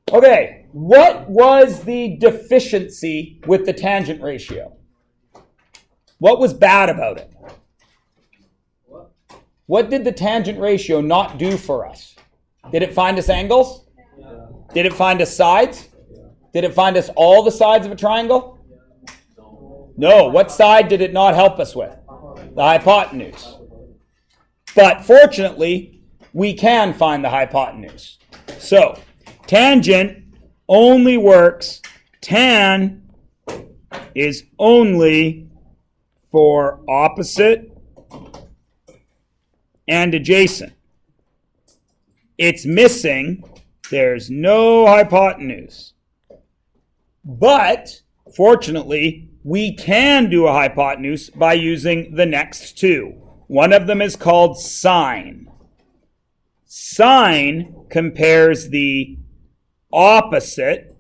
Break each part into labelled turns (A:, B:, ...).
A: Okay, what was the deficiency with the tangent ratio? What was bad about it? What did the tangent ratio not do for us? Did it find us angles?
B: Yeah.
A: Did it find us sides? Did it find us all the sides of a triangle? No. What side did it not help us with? The hypotenuse. But fortunately, we can find the hypotenuse. So, tangent only works, tan is only for opposite and adjacent. It's missing, there's no hypotenuse. But, fortunately, we can do a hypotenuse by using the next two. One of them is called sine. Sine compares the opposite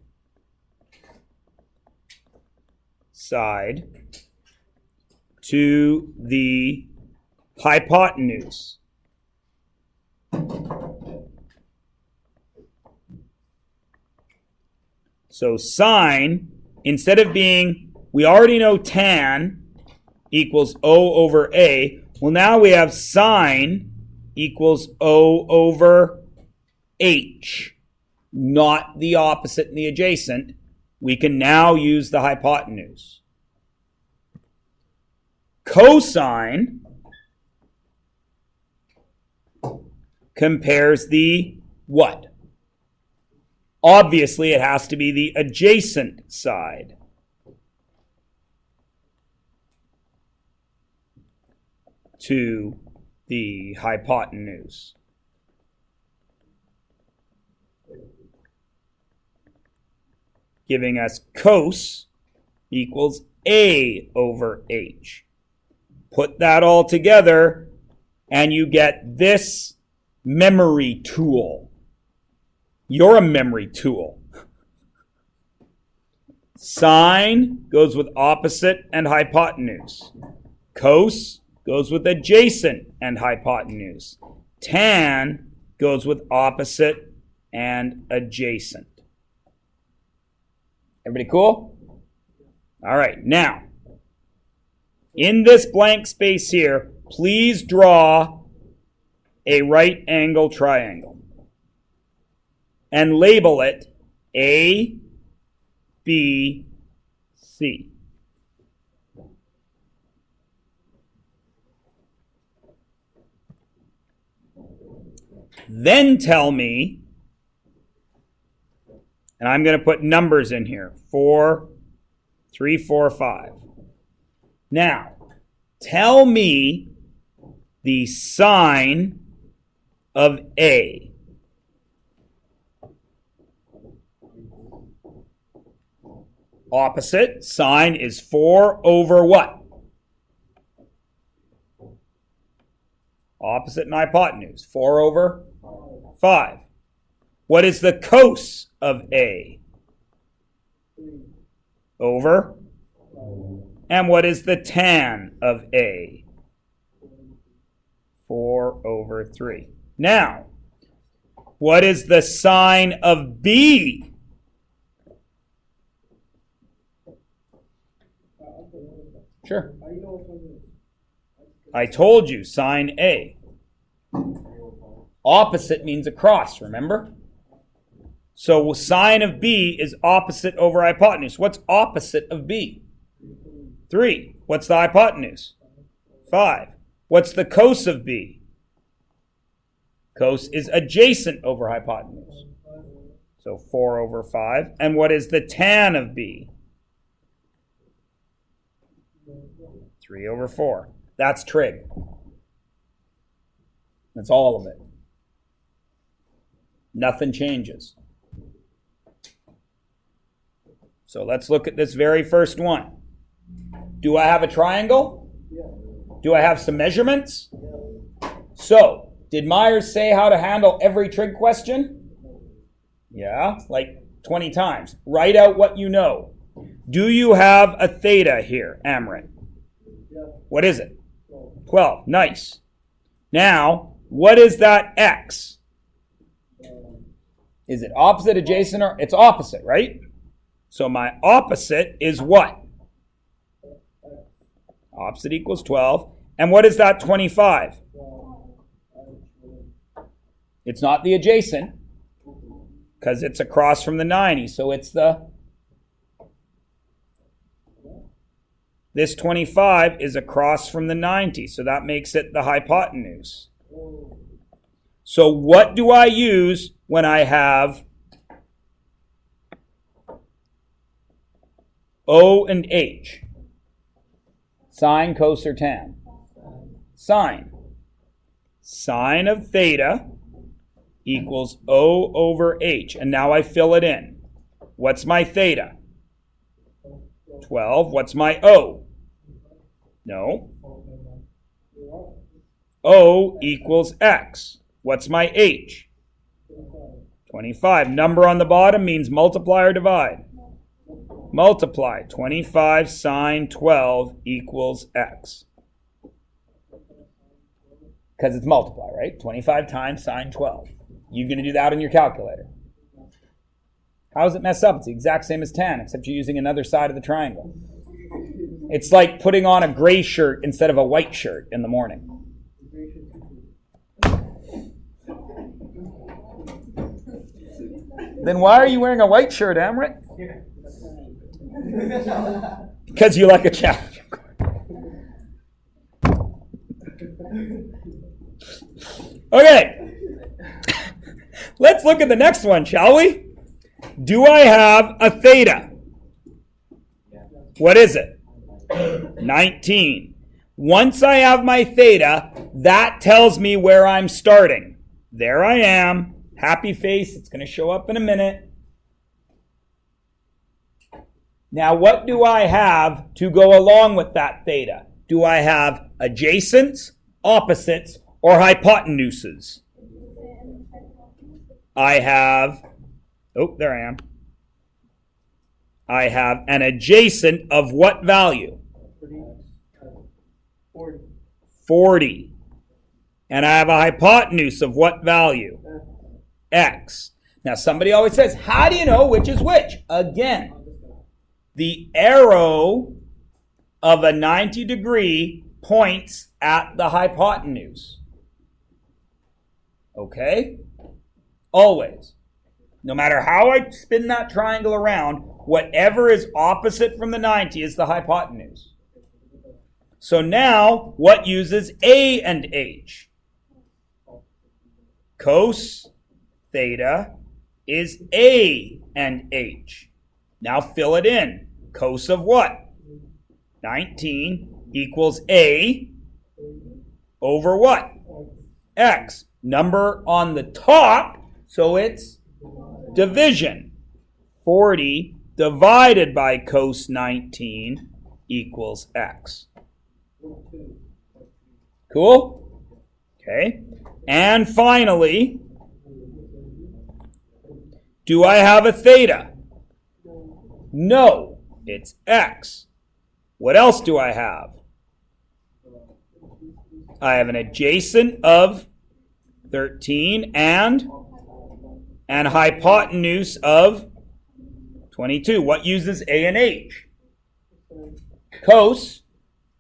A: side to the hypotenuse. So sine, instead of being, we already know tan equals O over A. Well, now we have sine equals O over H. Not the opposite and the adjacent. We can now use the hypotenuse. Cosine compares the what? Obviously, it has to be the adjacent side. To the hypotenuse. Giving us cos equals A over H. Put that all together and you get this memory tool. You're a memory tool. Sine goes with opposite and hypotenuse. Cos goes with adjacent and hypotenuse. Tan goes with opposite and adjacent. Everybody cool? All right, now, in this blank space here, please draw a right angle triangle and label it A, B, C. Then tell me, and I'm going to put numbers in here, 4, 3, 4, 5. Now, tell me the sine of A. Opposite, sine is 4 over what? Opposite and hypotenuse, 4 over 5. What is the cos of A? Over. And what is the tan of A? 4 over 3. Now, what is the sine of B? Sure. I told you, sine A. Opposite means across, remember? So sine of B is opposite over hypotenuse. What's opposite of B? 3. What's the hypotenuse? 5. What's the cos of B? Cos is adjacent over hypotenuse. So 4 over 5. And what is the tan of B? 3 over 4. That's trig. That's all of it. Nothing changes. So let's look at this very first one. Do I have a triangle? Do I have some measurements? So, did Myers say how to handle every trig question? Yeah, like 20 times. Write out what you know. Do you have a theta here, Amrit? What is it? 12. Nice. Now, what is that x? Is it opposite, adjacent, or it's opposite, right? So my opposite is what? Opposite equals 12. And what is that 25? It's not the adjacent because it's across from the 90. So it's this 25 is across from the 90. So that makes it the hypotenuse. So what do I use when I have O and H? Sine, cos, or tan? Sine. Sine of theta equals O over H. And now I fill it in. What's my theta? 12. What's my O? No. O equals X. What's my H? 25. Number on the bottom means multiply or divide. Multiply. 25 sine 12 equals X. Because it's multiply, right? 25 times sine 12. You're going to do that on your calculator. How does it mess up? It's the exact same as tan, except you're using another side of the triangle. It's like putting on a gray shirt instead of a white shirt in the morning. Then why are you wearing a white shirt, Amrit? Because you like a challenge. Okay. Let's look at the next one, shall we? Do I have a theta? What is it? 19. Once I have my theta, that tells me where I'm starting. There I am. Happy face. It's going to show up in a minute. Now, what do I have to go along with that theta? Do I have adjacents, opposites, or hypotenuses? I have, there I am. I have an adjacent of what value? 40. And I have a hypotenuse of what value? X. Now, somebody always says, how do you know which is which? Again, the arrow of a 90 degree points at the hypotenuse. Okay? Always. No matter how I spin that triangle around, whatever is opposite from the 90 is the hypotenuse. So now, what uses A and H? Cos theta is A and H. Now fill it in. Cos of what? 19 equals A over what? X. Number on the top, so it's division. 40 divided by cos 19 equals X. Cool? Okay. And finally, do I have a theta? No, it's X. What else do I have? I have an adjacent of 13 and an hypotenuse of 22. What uses A and H? Cos,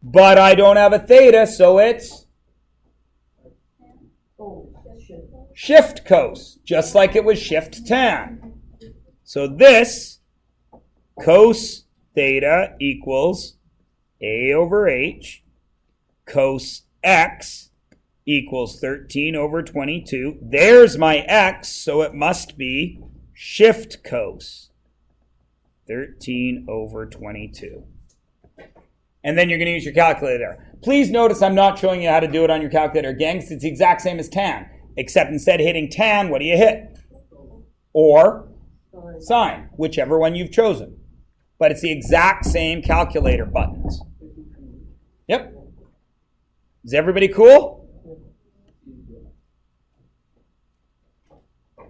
A: but I don't have a theta, so it's shift cos, just like it was shift tan. So this cos theta equals A over H, cos X equals 13 over 22. There's my X, so it must be shift cos, 13 over 22. And then you're going to use your calculator. Please notice I'm not showing you how to do it on your calculator again, because it's the exact same as tan, except instead of hitting tan, what do you hit? Or sine, whichever one you've chosen. But it's the exact same calculator buttons. Yep. Is everybody cool?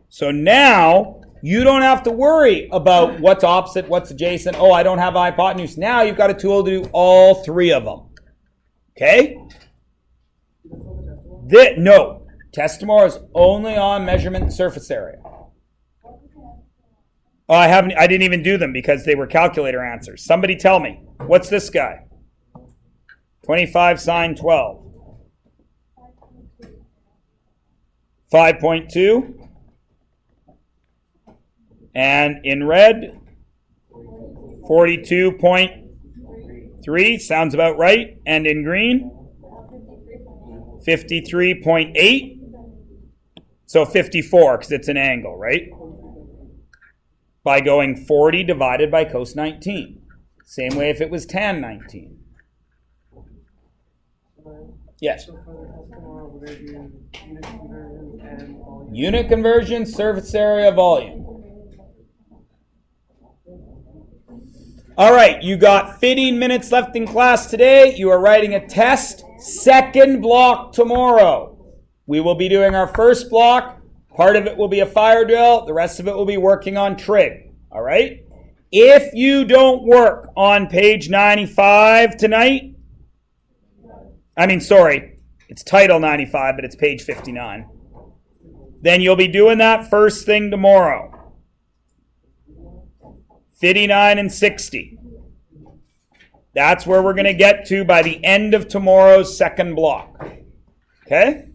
A: So now you don't have to worry about what's opposite, what's adjacent. Oh, I don't have a hypotenuse. Now you've got a tool to do all three of them. Okay? No. Test tomorrow is only on measurement and surface area. Oh, I didn't even do them because they were calculator answers. Somebody tell me. What's this guy? 25 sine 12. 5.2. And in red, 42.3. Sounds about right. And in green, 53.8. So 54 because it's an angle, right? By going 40 divided by cos 19. Same way if it was tan 19. Yes? Unit conversion, surface area, volume. All right, you got 15 minutes left in class today. You are writing a test. Second block tomorrow. We will be doing our first block. Part of it will be a fire drill. The rest of it will be working on trig. All right? If you don't work on page 95 tonight, it's title 95, but it's page 59. Then you'll be doing that first thing tomorrow. 59 and 60. That's where we're going to get to by the end of tomorrow's second block. Okay?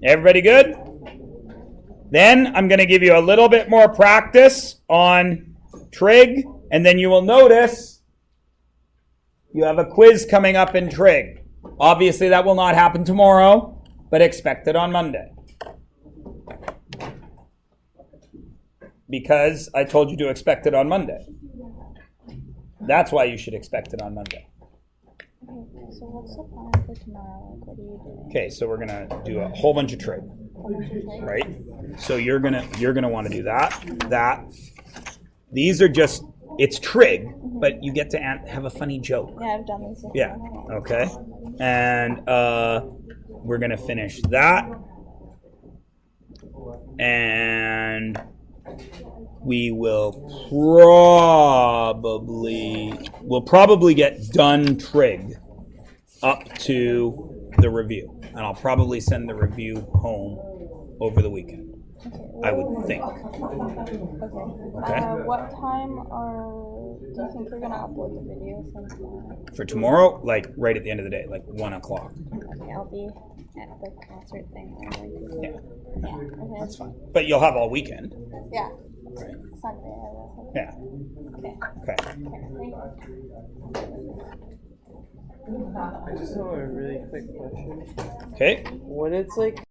A: Everybody good? Then I'm going to give you a little bit more practice on trig, and then you will notice you have a quiz coming up in trig. Obviously, that will not happen tomorrow, but expect it on Monday. Because I told you to expect it on Monday. That's why you should expect it on Monday.
B: Okay, so what's the plan for tomorrow? Like, what are you doing?
A: Okay, so we're gonna do a whole bunch of trig, right? So you're gonna want to do that. These are just, it's trig, but you get to have a funny joke.
B: Yeah, I've done this before.
A: Yeah. Okay. And we're gonna finish that, and we will probably get done trig up to the review, and I'll probably send the review home over the weekend.
B: Okay,
A: I would think.
B: Okay. What time do you think you're gonna upload the video from tomorrow?
A: For tomorrow, like right at the end of the day, like 1 o'clock.
B: Okay, I'll be at the concert thing.
A: Yeah.
B: Yeah. Okay.
A: That's fine. But you'll have all weekend.
B: Yeah.
A: Right.
B: Sunday, I will.
A: Yeah.
B: Okay.
A: Okay.
C: I just have a really quick question.
A: Okay.
C: When it's like